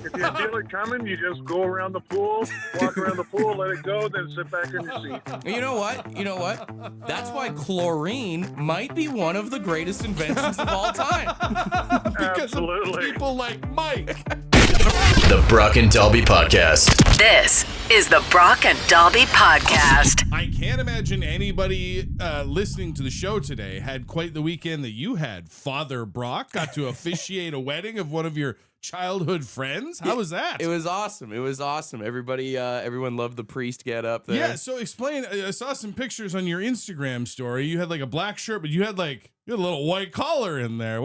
If you feel it coming, you just go around the pool, walk around the pool, let it go, then sit back in your seat. You know what? That's why chlorine might be one of the greatest inventions of all time. Because Absolutely. of people like Mike. The Brock and Dalby Podcast. This is the Brock and Dalby Podcast. I can't imagine anybody listening to the show today had quite the weekend that you had. Father Brock got to officiate a wedding of one of your childhood friends. How was that? It was awesome. Everyone loved the priest get up there. Yeah, so explain. I saw some pictures on your Instagram story. You had like a black shirt, but you had a little white collar in there.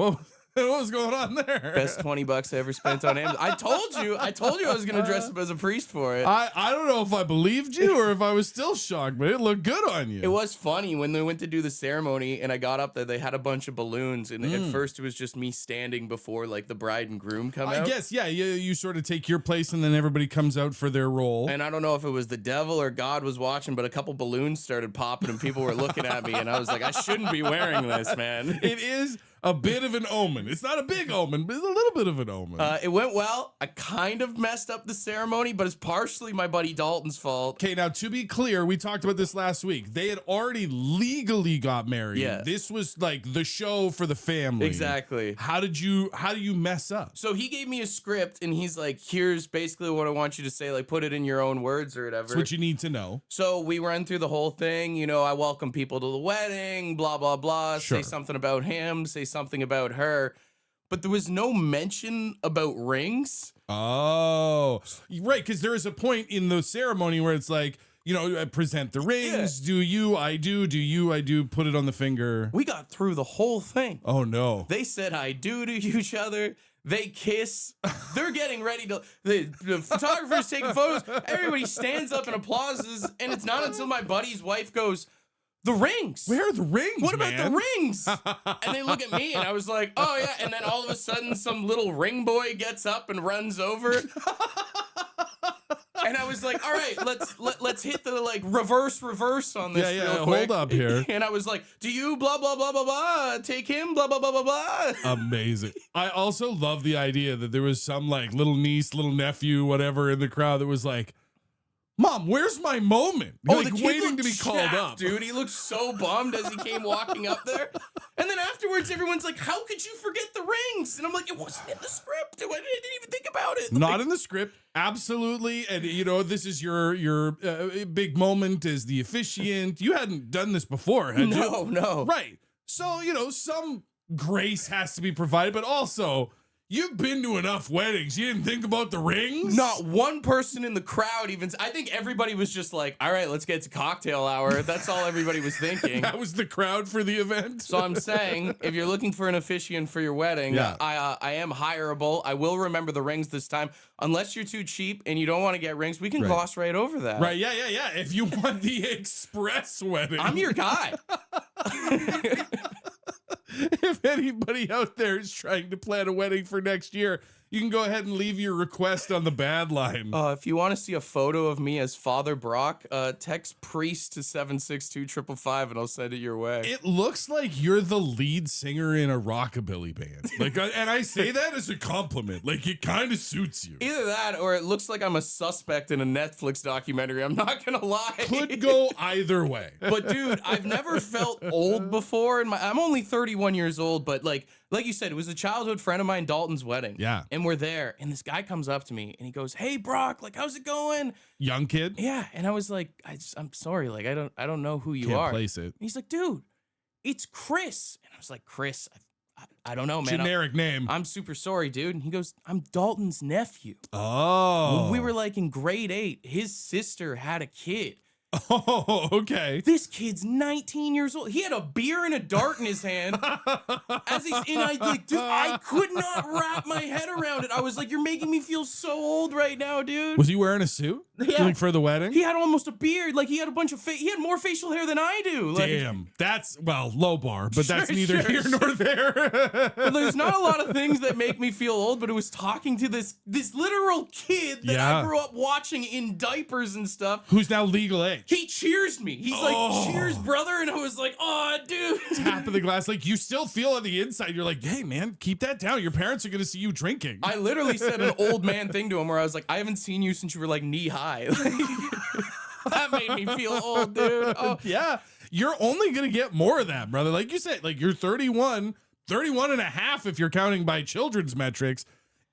What was going on there? Best $20 I ever spent on Amazon. I told you I was going to dress up as a priest for it. I don't know if I believed you or if I was still shocked, but it looked good on you. It was funny when they went to do the ceremony and I got up there, they had a bunch of balloons and at first it was just me standing before like the bride and groom come out. I guess, yeah, you sort of take your place and then everybody comes out for their role. And I don't know if it was the devil or God was watching, but a couple balloons started popping and people were looking at me and I was like, I shouldn't be wearing this, man. It is a bit of an omen. It's not a big omen, but it's a little bit of an omen. It went well. I kind of messed up the ceremony, but it's partially my buddy Dalton's fault. Okay, now to be clear, we talked about this last week. They had already legally got married. Yeah. This was like the show for the family. Exactly. How do you mess up? So he gave me a script and he's like, here's basically what I want you to say, like put it in your own words or whatever. That's what you need to know. So we ran through the whole thing. You know, I welcome people to the wedding, blah, blah, blah. Sure. Say something about him, say something about her. But there was no mention about rings. Oh, right. Because there is a point in the ceremony where it's like, present the rings. Yeah. Do you, I do. Do you, I do. Put it on the finger. We got through the whole thing. Oh, no. They said I do to each other. They kiss. They're getting ready to. The photographer's taking photos. Everybody stands up and applauses. And it's not until my buddy's wife goes, the rings. Where are the rings? What about the rings? And they look at me and I was like, oh yeah. And then all of a sudden some little ring boy gets up and runs over. And I was like, all right, let's hit the like reverse on this real quick. Hold up here. And I was like, do you blah, blah, blah, blah, blah, take him, blah, blah, blah, blah, blah. Amazing. I also love the idea that there was some like little niece, little nephew, whatever in the crowd that was like, Mom, where's my moment? Oh, like the kid waiting to be looked called chapped, up. dude. He looked so bummed as he came walking up there. And then afterwards, everyone's like, how could you forget the rings? And I'm like, it wasn't in the script. I didn't even think about it. Not in the script. Absolutely. And, this is your big moment as the officiant. You hadn't done this before, had you? No. Right. So, some grace has to be provided, but also, you've been to enough weddings. You didn't think about the rings? Not one person in the crowd even. I think everybody was just like, all right, let's get to cocktail hour. That's all everybody was thinking. That was the crowd for the event? So I'm saying, if you're looking for an officiant for your wedding, yeah. I am hireable. I will remember the rings this time. Unless you're too cheap and you don't want to get rings, we can gloss right over that. Right, yeah. If you want the express wedding. I'm your guy. If anybody out there is trying to plan a wedding for next year, you can go ahead and leave your request on the bad line. If you want to see a photo of me as Father Brock, text priest to 762-555 and I'll send it your way. It looks like you're the lead singer in a rockabilly band. And I say that as a compliment. Like, it kind of suits you. Either that or it looks like I'm a suspect in a Netflix documentary. I'm not going to lie. Could go either way. But dude, I've never felt old before. I'm only 31 years old, but like you said, it was a childhood friend of mine, Dalton's wedding. Yeah. And we're there, and this guy comes up to me, and he goes, "Hey, Brock, like, how's it going?" Young kid? Yeah. And I was like, I'm sorry, like, I don't know who you Can't are. place it. And he's like, dude, it's Chris. And I was like, Chris, I don't know, man. Generic name. I'm super sorry, dude. And he goes, I'm Dalton's nephew. Oh. When we were like in grade 8, his sister had a kid. Oh, okay. This kid's 19 years old. He had a beer and a dart in his hand. I could not wrap my head around it. I was like, you're making me feel so old right now, dude. Was he wearing a suit? Yeah. Like for the wedding? He had almost a beard. Like he had a bunch of he had more facial hair than I do. Like, damn. That's, low bar, but that's neither here nor there. But there's not a lot of things that make me feel old, but it was talking to this literal kid that I grew up watching in diapers and stuff. Who's now legal age. it. He cheers me. He's like, cheers, brother. And I was like, oh, dude. Tap of the glass. Like, you still feel on the inside. You're like, hey, man, keep that down. Your parents are going to see you drinking. I literally said an old man thing to him where I was like, I haven't seen you since you were like knee high. That made me feel old, dude. Oh. Yeah. You're only going to get more of that, brother. Like you said, like you're 31 and a half if you're counting by children's metrics.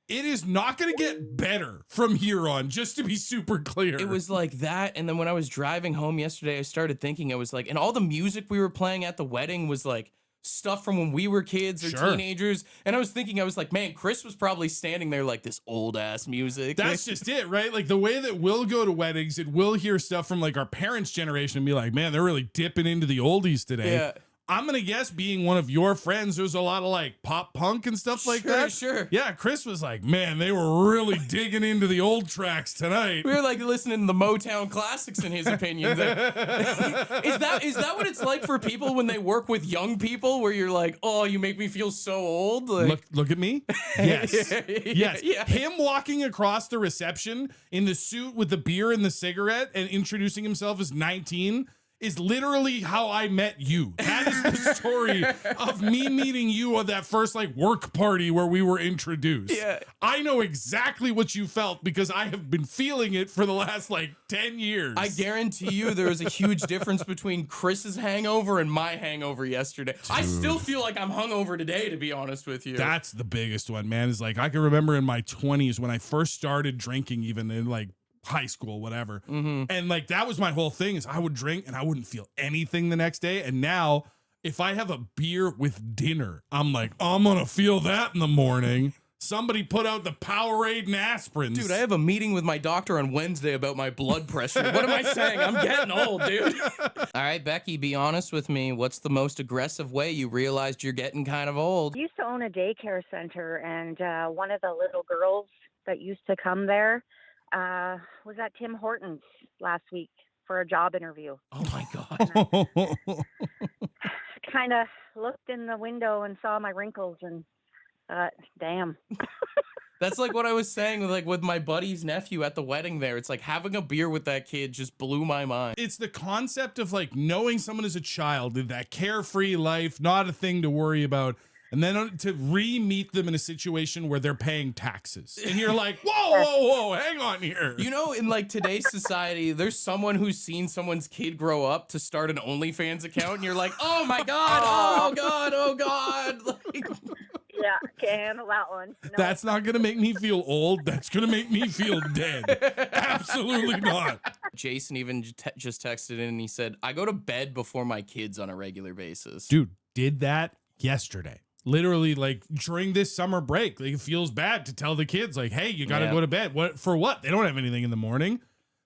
It is not going to get better from here on, just to be super clear. It was like that. And then when I was driving home yesterday, I started thinking, I was like, and all the music we were playing at the wedding was like stuff from when we were kids or teenagers. And I was thinking, I was like, man, Chris was probably standing there like this old ass music. That's just it, right? Like the way that we'll go to weddings and we'll hear stuff from like our parents' generation and be like, man, they're really dipping into the oldies today. Yeah. I'm going to guess being one of your friends, there's a lot of like pop punk and stuff like that. Sure. Yeah, Chris was like, man, they were really digging into the old tracks tonight. We were like listening to the Motown classics in his opinion. Is that what it's like for people when they work with young people where you're like, oh, you make me feel so old? Like, look at me. Yes. Yes. Yeah. Him walking across the reception in the suit with the beer and the cigarette and introducing himself as 19 is literally how I met you. That is the story of me meeting you on that first like work party where we were introduced. Yeah. I know exactly what you felt because I have been feeling it for the last like 10 years. I guarantee you there was a huge difference between Chris's hangover and my hangover yesterday. Dude. I still feel like I'm hungover today, to be honest with you. That's the biggest one, man. Is like I can remember in my 20s when I first started drinking, even in like high school, whatever. And like that was my whole thing is I would drink and I wouldn't feel anything the next day. And now if I have a beer with dinner, I'm like, I'm gonna feel that in the morning. Somebody put out the Powerade and aspirins. Dude, I have a meeting with my doctor on Wednesday about my blood pressure. What am I saying? I'm getting old, dude. All right, Becky, be honest with me. What's the most aggressive way you realized you're getting kind of old? I used to own a daycare center, and one of the little girls that used to come there was at Tim Hortons last week for a job interview. Oh my God. Kind of looked in the window and saw my wrinkles and damn. That's like what I was saying with my buddy's nephew at the wedding there. It's like having a beer with that kid just blew my mind. It's the concept of like knowing someone as a child, that carefree life, not a thing to worry about. And then to re-meet them in a situation where they're paying taxes. And you're like, whoa, hang on here. You know, in like today's society, there's someone who's seen someone's kid grow up to start an OnlyFans account. And you're like, oh my God, oh God. Like, yeah, can't handle that one. No. That's not going to make me feel old. That's going to make me feel dead. Absolutely not. Jason even just texted in and he said, I go to bed before my kids on a regular basis. Dude, did that yesterday. Literally, like during this summer break, like it feels bad to tell the kids, like, hey, you got to go to bed. What for? What? They don't have anything in the morning.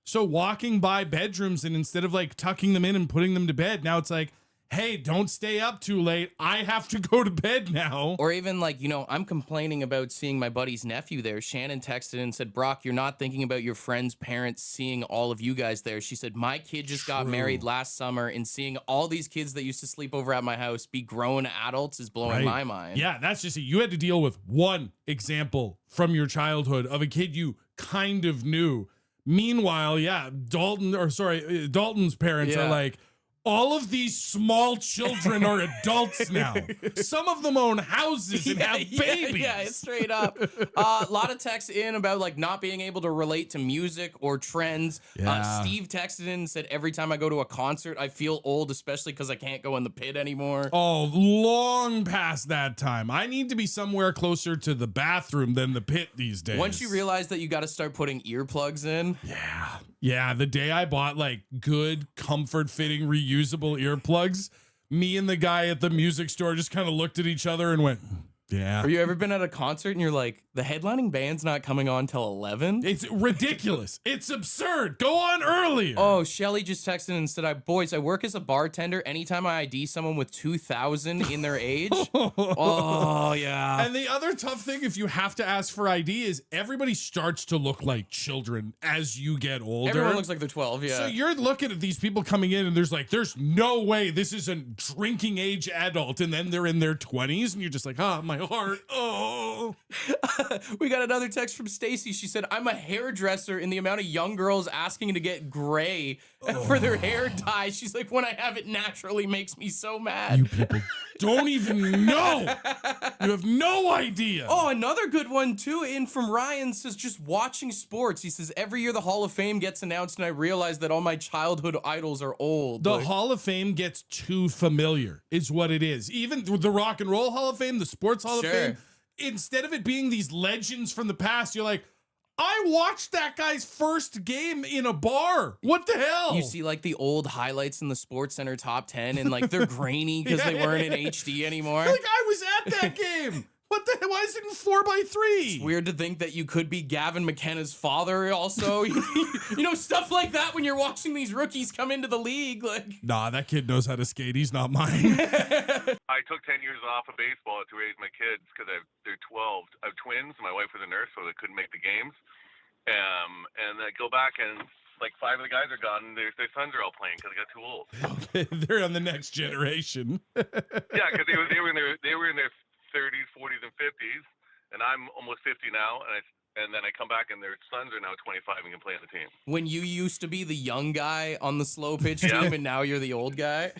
So walking by bedrooms and instead of like tucking them in and putting them to bed, now it's like, hey, don't stay up too late. I have to go to bed now. Or even like, you know, I'm complaining about seeing my buddy's nephew there. Shannon texted and said, Brock, you're not thinking about your friend's parents seeing all of you guys there. She said, my kid just got married last summer and seeing all these kids that used to sleep over at my house be grown adults is blowing my mind. Yeah, that's just it. You had to deal with one example from your childhood of a kid you kind of knew. Meanwhile, Dalton's parents are like, all of these small children are adults now. Some of them own houses and have babies. Yeah, straight up. A lot of texts in about like not being able to relate to music or trends. Steve texted in and said, every time I go to a concert, I feel old, especially because I can't go in the pit anymore. Oh, long past that time. I need to be somewhere closer to the bathroom than the pit these days. Once you realize that you got to start putting earplugs in. Yeah, the day I bought like good, comfort-fitting, reusable earplugs, me and the guy at the music store just kind of looked at each other and went, yeah. Have you ever been at a concert and you're like, the headlining band's not coming on till 11? It's ridiculous. It's absurd. Go on earlier. Oh, Shelly just texted and said, boys, I work as a bartender. Anytime I ID someone with 2,000 in their age. Oh, yeah. And the other tough thing, if you have to ask for ID, is everybody starts to look like children as you get older. Everyone looks like they're 12, yeah. So you're looking at these people coming in and there's no way this is a drinking age adult. And then they're in their 20s and you're just like, my heart. Oh. We got another text from Stacy. She said, I'm a hairdresser, and the amount of young girls asking to get gray for their hair dye. She's like, when I have it naturally makes me so mad. You people don't even know. You have no idea. Oh, another good one too, in from Ryan, says just watching sports. He says every year the Hall of Fame gets announced and I realize that all my childhood idols are old. The Hall of Fame gets too familiar, is what it is. Even the Rock and Roll Hall of Fame, the Sports Hall of Fame, instead of it being these legends from the past, you're like, I watched that guy's first game in a bar. What the hell? You see like the old highlights in the Sports Center top 10 and like they're grainy because they weren't in HD anymore. Like, I was at that game. What the hell? Why is it in 4x3? It's weird to think that you could be Gavin McKenna's father also. You know, stuff like that when you're watching these rookies come into the league. Like, nah, that kid knows how to skate. He's not mine. I took 10 years off of baseball to raise my kids because they're 12. I have twins. My wife was a nurse, so they couldn't make the games. And I go back and like 5 of the guys are gone. And their sons are all playing because they got too old. They're on the next generation. Yeah, because they were in their 30s, 40s, and 50s, and I'm almost 50 now, and then I come back and their sons are now 25 and can play on the team. when you used to be the young guy on the slow pitch team and now you're the old guy.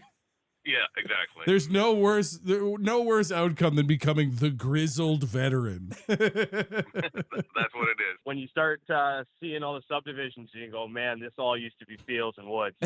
Yeah, exactly. There's no worse outcome than becoming the grizzled veteran. That's what it is. When you start seeing all the subdivisions, you go, man, this all used to be fields and woods.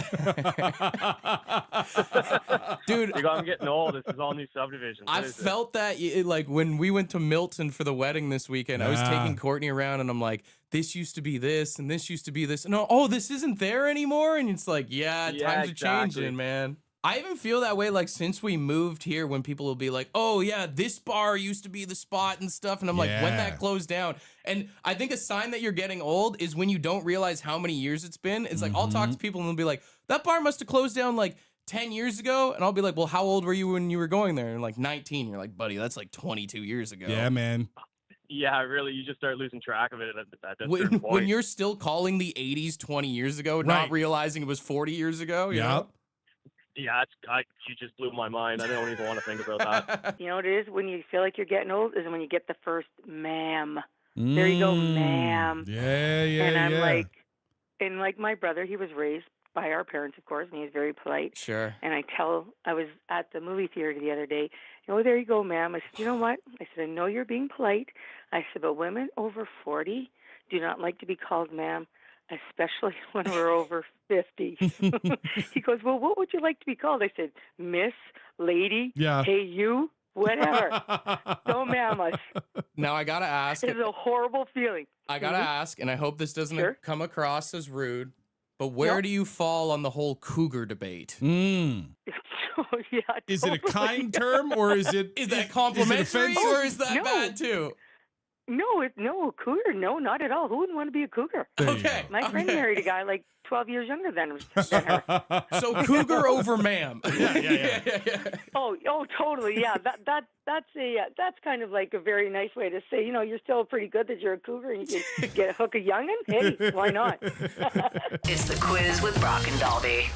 Dude, You go, I'm getting old. This is all new subdivisions. I felt that like when we went to Milton for the wedding this weekend, I was taking Courtney around and I'm like, this used to be this and this used to be this. And this isn't there anymore. And it's like, times are changing, man. I even feel that way like since we moved here when people will be like, oh yeah, this bar used to be the spot and stuff. And I'm like, when that closed down. And I think a sign that you're getting old is when you don't realize how many years it's been. It's like, I'll talk to people and they'll be like, that bar must have closed down like 10 years ago. And I'll be like, well, how old were you when you were going there? And like 19. You're like, buddy, that's like 22 years ago. Yeah, man. Yeah, really, you just start losing track of it at that When, certain point. when you're still calling the 80s 20 years ago, not realizing it was 40 years ago. You know? Yeah, you just blew my mind. I don't even want to think about that. You know what it is? When you feel like you're getting old is when you get the first ma'am. There you go, ma'am. Yeah. And I'm like my brother, he was raised by our parents, of course, and he's very polite. Sure. And I was at the movie theater the other day. There you go, ma'am. I said, you know what? I said, I know you're being polite. I said, but women over 40 do not like to be called ma'am, especially when we're over 50. He goes, well, what would you like to be called? I said, miss, lady, hey, you, whatever. Don't ma'am us. Now I got to ask. It's a horrible feeling. I got to ask, and I hope this doesn't come across as rude, but where do you fall on the whole cougar debate? Oh, yeah, is it a kind term or is it is that complimentary is or is that bad too? No, cougar. No, not at all. Who wouldn't want to be a cougar? Okay. My friend married a guy like 12 years younger than her. So cougar over ma'am. Yeah. Oh, totally. Yeah, that's kind of like a very nice way to say, you're still pretty good that you're a cougar and you can get a hook a young'un. Hey, why not? It's the quiz with Brock and Dalby.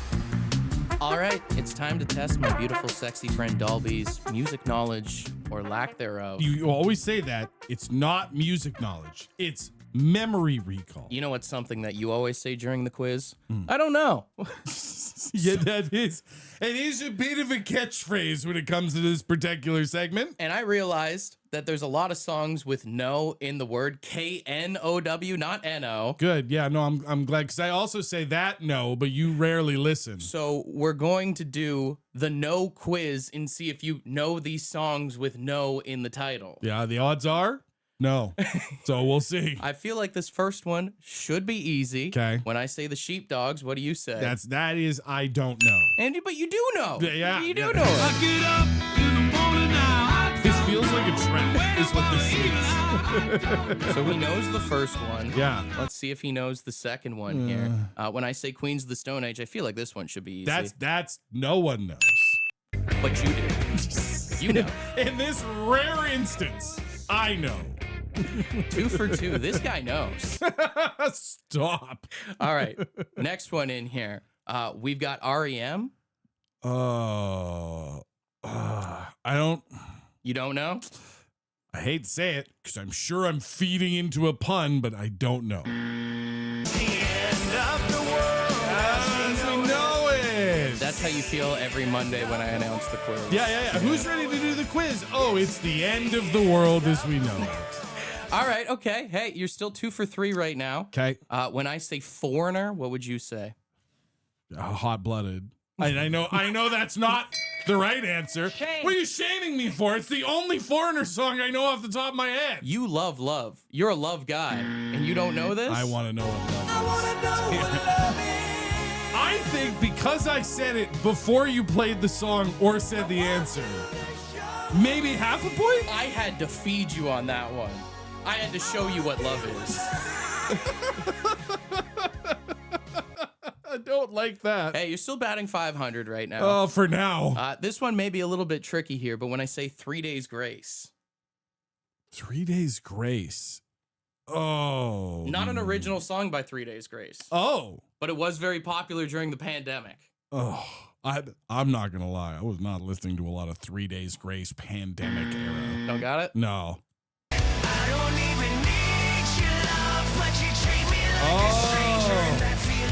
All right, it's time to test my beautiful, sexy friend Dalby's music knowledge or lack thereof. You always say that. It's not music knowledge. It's memory recall. You know what's something that you always say during the quiz? I don't know. Yeah, that is. It is a bit of a catchphrase when it comes to this particular segment. And I realized that there's a lot of songs with no in the word, K-N-O-W, not N-O. Good. Yeah, no, I'm glad because I also say that no, but you rarely listen. So we're going to do the no quiz and see if you know these songs with no in the title. Yeah, the odds are no. So we'll see. I feel like this first one should be easy. Okay. When I say the sheepdogs, what do you say? That is I don't know. Andy, but you do know. Yeah. You do know it. This feels like a trap, is what this is. So he knows the first one. Yeah. Let's see if he knows the second one here. When I say Queens of the Stone Age, I feel like this one should be easy. That's no one knows. But you do. You know. In this rare instance, I know. 2 for 2. This guy knows. Stop. All right. Next one in here. We've got REM. I don't. You don't know? I hate to say it because I'm sure I'm feeding into a pun, but I don't know. That's how you feel every Monday when I announce the quiz. Yeah. Who's ready to do the quiz? Oh, it's the end of the world as we know it. All right, okay. Hey, you're still 2 for 3 right now. Okay. When I say foreigner, what would you say? Hot-blooded. I know that's not the right answer. Shame. What are you shaming me for? It's the only Foreigner song I know off the top of my head. You love love. You're a love guy, and you don't know this? I want to know what love is. I think because I said it before you played the song or said the answer, maybe half a point? I had to feed you on that one. I had to show you what love is. I don't like that. Hey, you're still batting 500 right now. Oh, for now. This one may be a little bit tricky here, but when I say 3 days grace. 3 days grace. Oh. Not an original song by 3 days grace. Oh. But it was very popular during the pandemic. Oh. I'm not going to lie. I was not listening to a lot of 3 days grace pandemic era. Don't got it? No.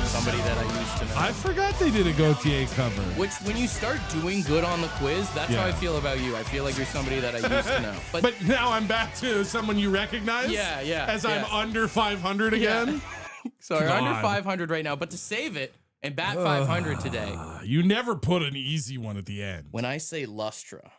Somebody that I used to know. I forgot they did a Gautier cover. Which, when you start doing good on the quiz, that's how I feel about you. I feel like you're somebody that I used to know. But now I'm back to someone you recognize? Yeah. As I'm under 500 again? So you're under 500 right now, but to save it and bat 500 today. You never put an easy one at the end. When I say lustra.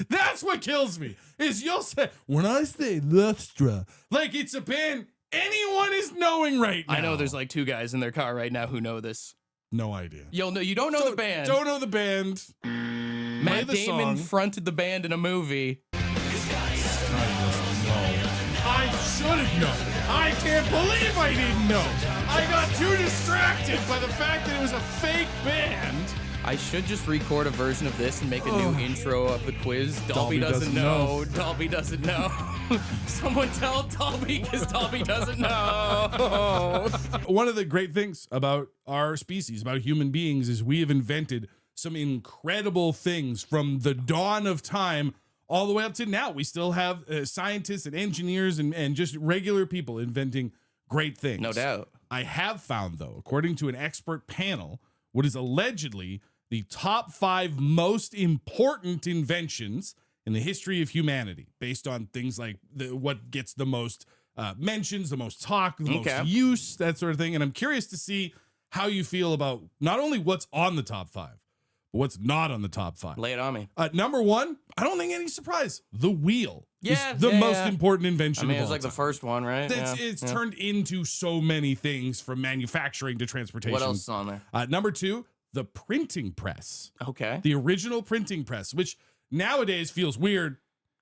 That's what kills me, is you'll say, when I say Lustra, like it's a band anyone is knowing right now. I know there's like 2 guys in their car right now who know this. No idea. You don't know the band. Don't know the band. Matt Damon fronted the band in a movie. I should have known. I can't believe I didn't know. I got too distracted by the fact that it was a fake band. I should just record a version of this and make a new intro of the quiz. Dalby doesn't know. Dalby doesn't know. Someone tell Dalby, because Dalby doesn't know. One of the great things about our species, about human beings, is we have invented some incredible things from the dawn of time all the way up to now. We still have scientists and engineers and just regular people inventing great things. No doubt. I have found, though, according to an expert panel, what is allegedly the top 5 most important inventions in the history of humanity, based on things like what gets the most mentions, the most talk, the most use, that sort of thing. And I'm curious to see how you feel about not only what's on the top 5, but what's not on the top 5. Lay it on me. Number 1, I don't think any surprise. The wheel is the Yeah, most important invention. I mean, of it was all like the time. first one, right? It's turned into so many things, from manufacturing to transportation. What else is on there? Number 2, the printing press. Okay. The original printing press, which nowadays feels weird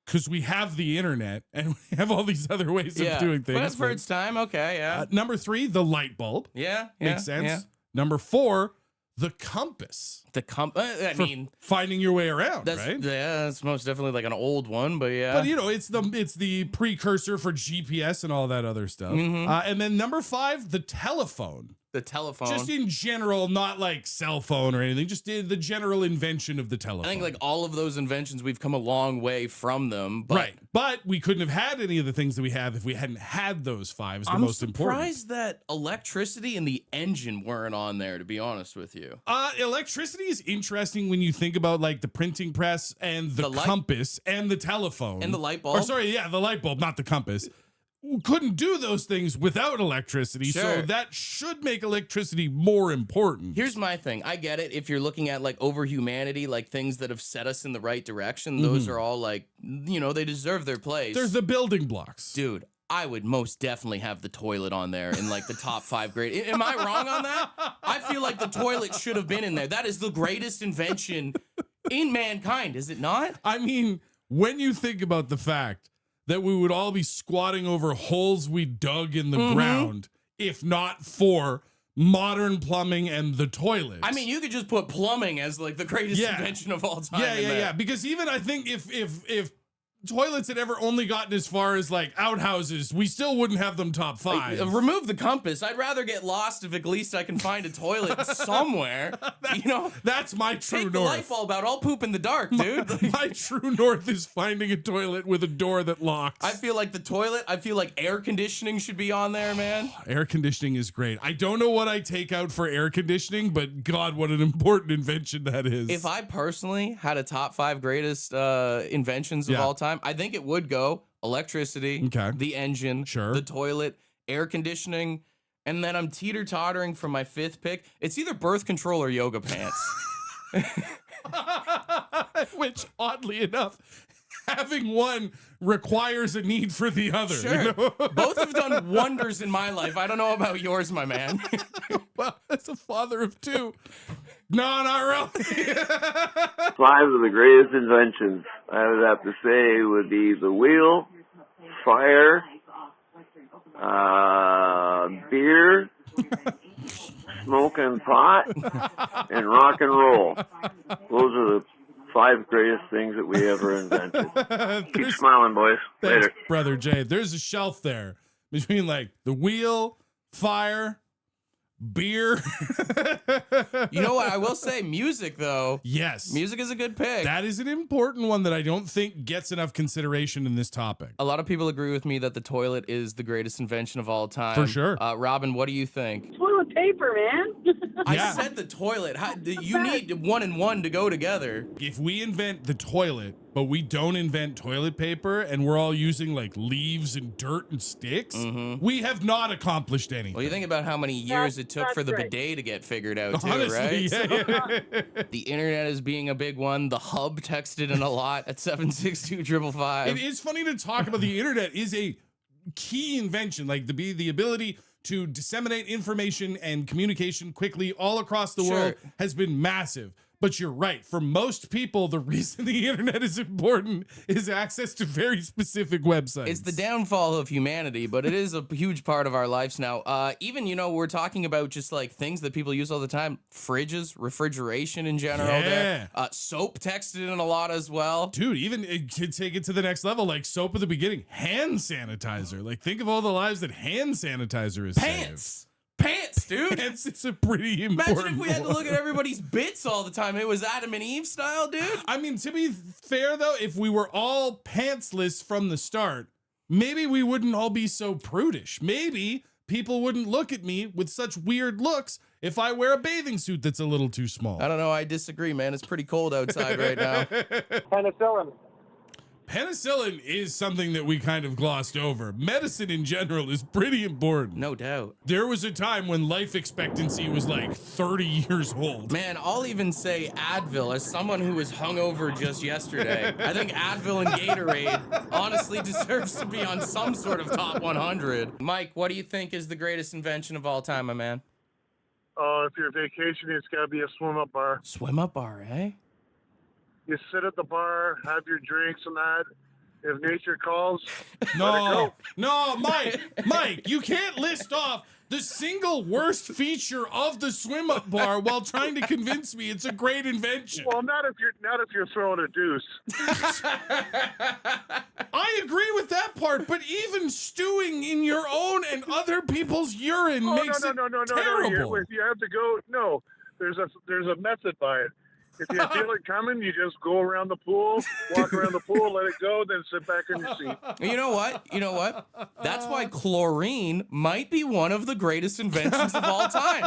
because we have the internet and we have all these other ways of doing things. But for its time, okay, yeah. Number 3, the light bulb. Yeah. Makes sense. Yeah. Number 4, the compass. I mean, finding your way around, right? Yeah, that's most definitely like an old one, but yeah. But it's the precursor for GPS and all that other stuff. And then number 5, the telephone. The telephone. Just in general, not like cell phone or anything, just the general invention of the telephone. I think like all of those inventions, we've come a long way from them. But right. But we couldn't have had any of the things that we have if we hadn't had those 5 as the most important. I'm surprised that electricity and the engine weren't on there, to be honest with you. Electricity is interesting when you think about like the printing press and the compass and the telephone. And the light bulb. Or sorry, yeah, the light bulb, not the compass. Couldn't do those things without electricity, so that should make electricity more important. Here's my thing. I get it. If you're looking at like over humanity, like things that have set us in the right direction, those are all like, they deserve their place. There's the building blocks. Dude, I would most definitely have the toilet on there in like the top 5 grade. Am I wrong on that? I feel like the toilet should have been in there. That is the greatest invention in mankind, is it not? I mean, when you think about the fact that we would all be squatting over holes we dug in the ground, if not for modern plumbing and the toilet. I mean, you could just put plumbing as like the greatest invention of all time. Yeah. Because even I think if toilets had ever only gotten as far as like outhouses, we still wouldn't have them top 5. Remove the compass. I'd rather get lost if at least I can find a toilet somewhere. That's my true Take north. the light bulb out. I'll poop in the dark, dude. My true north is finding a toilet with a door that locks. I feel like the toilet. I feel like air conditioning should be on there, man. Air conditioning is great. I don't know what I take out for air conditioning, but God, what an important invention that is. If I personally had a top 5 greatest inventions of all time, I think it would go electricity, the engine, the toilet, air conditioning, and then I'm teeter-tottering for my 5th pick. It's either birth control or yoga pants. Which, oddly enough, having one requires a need for the other. Sure. You know? Both have done wonders in my life. I don't know about yours, my man. Well, as a father of 2, no, not really. 5 of the greatest inventions, I would have to say, would be the wheel, fire, beer, smoking pot, and rock and roll. Those are the 5 greatest things that we ever invented. Keep smiling, boys. Thanks, Later. Brother Jay. There's a shelf there between like the wheel, fire, beer. You know what? I will say music, though. Yes. Music is a good pick. That is an important one that I don't think gets enough consideration in this topic. A lot of people agree with me that the toilet is the greatest invention of all time. For sure. Robin, what do you think? Toilet paper, man. I said the toilet. You need 1 and 1 to go together. If we invent the toilet, but we don't invent toilet paper and we're all using like leaves and dirt and sticks, we have not accomplished anything. Well, you think about how many years it took for the bidet to get figured out, too, Honestly, right? yeah. The internet is being a big one. The hub texted in a lot at 762-555. It is funny to talk about. The internet is a key invention, like the ability to disseminate information and communication quickly all across the world has been massive. But you're right. For most people, the reason the internet is important is access to very specific websites. It's the downfall of humanity, but it is a huge part of our lives now. Even, we're talking about just like things that people use all the time. Fridges, refrigeration in general. There. Soap texted in a lot as well. Dude, even it could take it to the next level, like soap at the beginning. Hand sanitizer. Like, think of all the lives that hand sanitizer is Pants, dude. Pants is a pretty important Imagine if we had to look at everybody's bits all the time. It was Adam and Eve style, dude. I mean, to be fair, though, if we were all pantsless from the start, maybe we wouldn't all be so prudish. Maybe people wouldn't look at me with such weird looks if I wear a bathing suit that's a little too small. I don't know. I disagree, man. It's pretty cold outside right now. Penicillin. Penicillin is something that we kind of glossed over. Medicine in general is pretty important. No doubt. There was a time when life expectancy was like 30 years old. Man, I'll even say Advil as someone who was hungover just yesterday. I think Advil and Gatorade honestly deserves to be on some sort of top 100. Mike, what do you think is the greatest invention of all time, my man? If you're vacationing, it's got to be a swim-up bar. Swim-up bar, eh? You sit at the bar, have your drinks and that. If nature calls, no, Mike, you can't list off the single worst feature of the swim-up bar while trying to convince me it's a great invention. Well, not if you're throwing a deuce. I agree with that part, but even stewing in your own and other people's urine makes it terrible. You have to go. No, there's a method by it. If you feel it coming, you just go around the pool, walk around the pool, let it go, then sit back in your seat. You know what? That's why chlorine might be one of the greatest inventions of all time.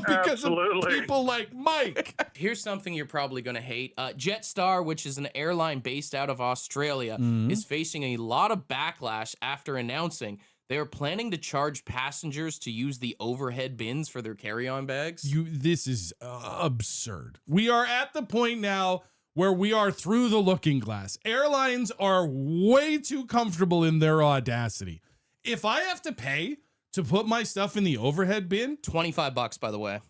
Because of people like Mike. Here's something you're probably going to hate. Jetstar, which is an airline based out of Australia, is facing a lot of backlash after announcing they are planning to charge passengers to use the overhead bins for their carry-on bags. This is absurd. We are at the point now where we are through the looking glass. Airlines are way too comfortable in their audacity. If I have to pay to put my stuff in the overhead bin, $25, by the way.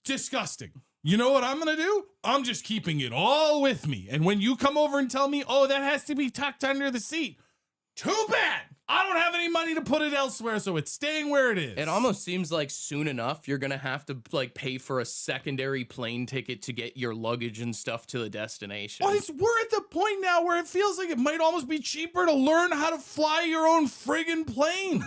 Disgusting. You know what I'm going to do? I'm just keeping it all with me. And when you come over and tell me, oh, that has to be tucked under the seat, too bad. I don't have any money to put it elsewhere, so it's staying where it is. It almost seems like soon enough you're gonna have to like pay for a secondary plane ticket to get your luggage and stuff to the destination. Well, we're at the point now where it feels like it might almost be cheaper to learn how to fly your own friggin' plane.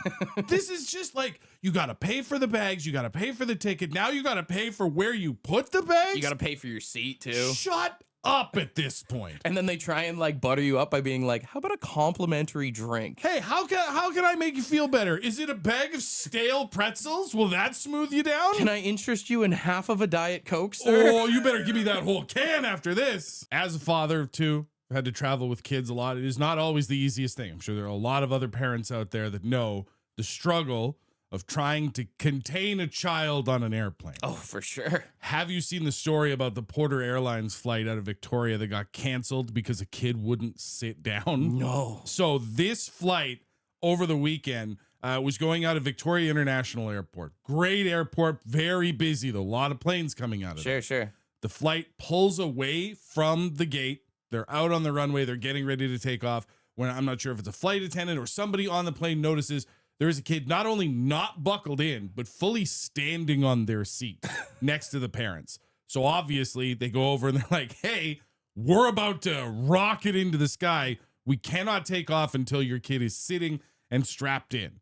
This is just like, you gotta pay for the bags, you gotta pay for the ticket, now you gotta pay for where you put the bags. You gotta pay for your seat too. Shut up at this point. And then they try and like butter you up by being like, how about a complimentary drink? Hey, how can I make you feel better? Is it a bag of stale pretzels? Will that smooth you down? Can I interest you in half of a Diet Coke, sir? Oh, you better give me that whole can after this. As a father of two, I've had to travel with kids a lot. It is not always the easiest thing. I'm sure there are a lot of other parents out there that know the struggle of trying to contain a child on an airplane. Oh, for sure. Have you seen the story about the Porter Airlines flight out of Victoria that got canceled because a kid wouldn't sit down? No. So this flight over the weekend was going out of Victoria International Airport. Great airport, very busy though. A lot of planes coming out of it. Sure. The flight pulls away from the gate. They're out on the runway. They're getting ready to take off. When I'm not sure if it's a flight attendant or somebody on the plane notices there is a kid not only not buckled in, but fully standing on their seat next to the parents. So obviously they go over and they're like, hey, we're about to rocket into the sky. We cannot take off until your kid is sitting and strapped in.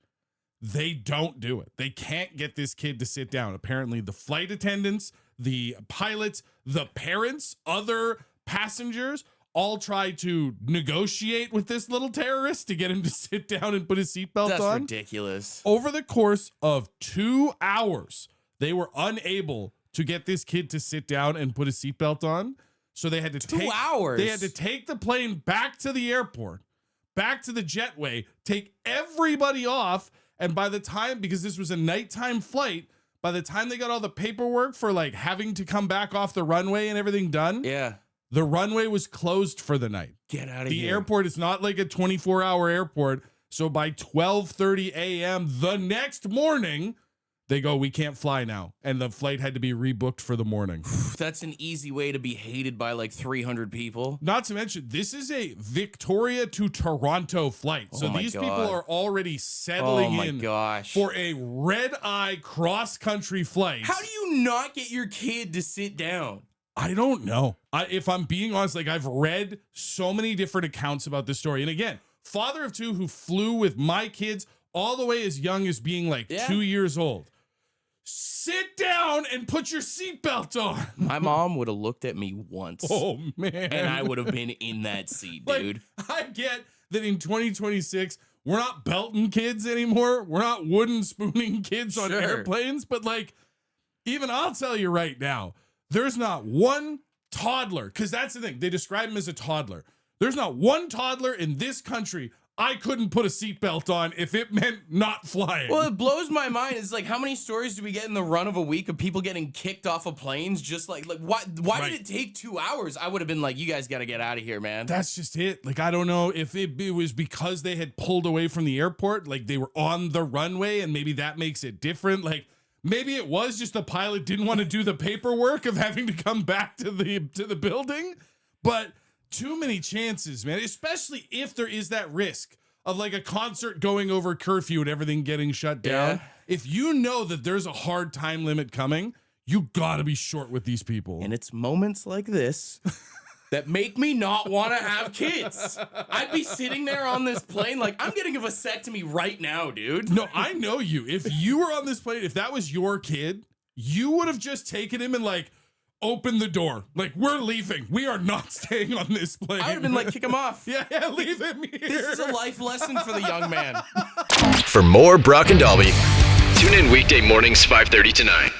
They don't do it. They can't get this kid to sit down. Apparently the flight attendants, the pilots, the parents, other passengers all try to negotiate with this little terrorist to get him to sit down and put his seatbelt on. That's ridiculous. Over the course of 2 hours, they were unable to get this kid to sit down and put his seatbelt on. So they had to 2 hours. They had to take the plane back to the airport, back to the jetway, take everybody off. And by the time, because this was a nighttime flight, by the time they got all the paperwork for like having to come back off the runway and everything done, yeah, the runway was closed for the night. Get out of The here. airport is not like a 24-hour airport. So by 12:30 a.m. the next morning, they go, we can't fly now. And the flight had to be rebooked for the morning. That's an easy way to be hated by like 300 people. Not to mention, this is a Victoria to Toronto flight. So Oh my these God. people are already settling Oh my in gosh. for a red-eye cross-country flight. How do you not get your kid to sit down? I don't know. If I'm being honest, like I've read so many different accounts about this story. And again, father of two who flew with my kids all the way as young as being like 2 years old. Sit down and put your seatbelt on. My mom would have looked at me once. Oh, man. And I would have been in that seat, Like, dude. I get that in 2026, we're not belting kids anymore. We're not wooden spooning kids on Sure. airplanes. But like, even I'll tell you right now, there's not one toddler, because that's the thing. They describe him as a toddler. There's not one toddler in this country I couldn't put a seatbelt on if it meant not flying. Well, it blows my mind. It's like, how many stories do we get in the run of a week of people getting kicked off of planes? Just like why Right. did it take 2 hours? I would have been like, you guys got to get out of here, man. That's just it. Like, I don't know if it was because they had pulled away from the airport, like they were on the runway, and maybe that makes it different. Like, maybe it was just the pilot didn't want to do the paperwork of having to come back to the building. But too many chances, man, especially if there is that risk of like a concert going over curfew and everything getting shut down. Yeah. If you know that there's a hard time limit coming, you gotta be short with these people. And it's moments like this that make me not want to have kids. I'd be sitting there on this plane like, I'm getting a vasectomy right now, dude. No, I know you. If you were on this plane, if that was your kid, you would have just taken him and like opened the door. Like, we're leaving. We are not staying on this plane. I would have been like, kick him off. Yeah, leave him here. This is a life lesson for the young man. For more Brock and Dalby, tune in weekday mornings 5:30 to 9.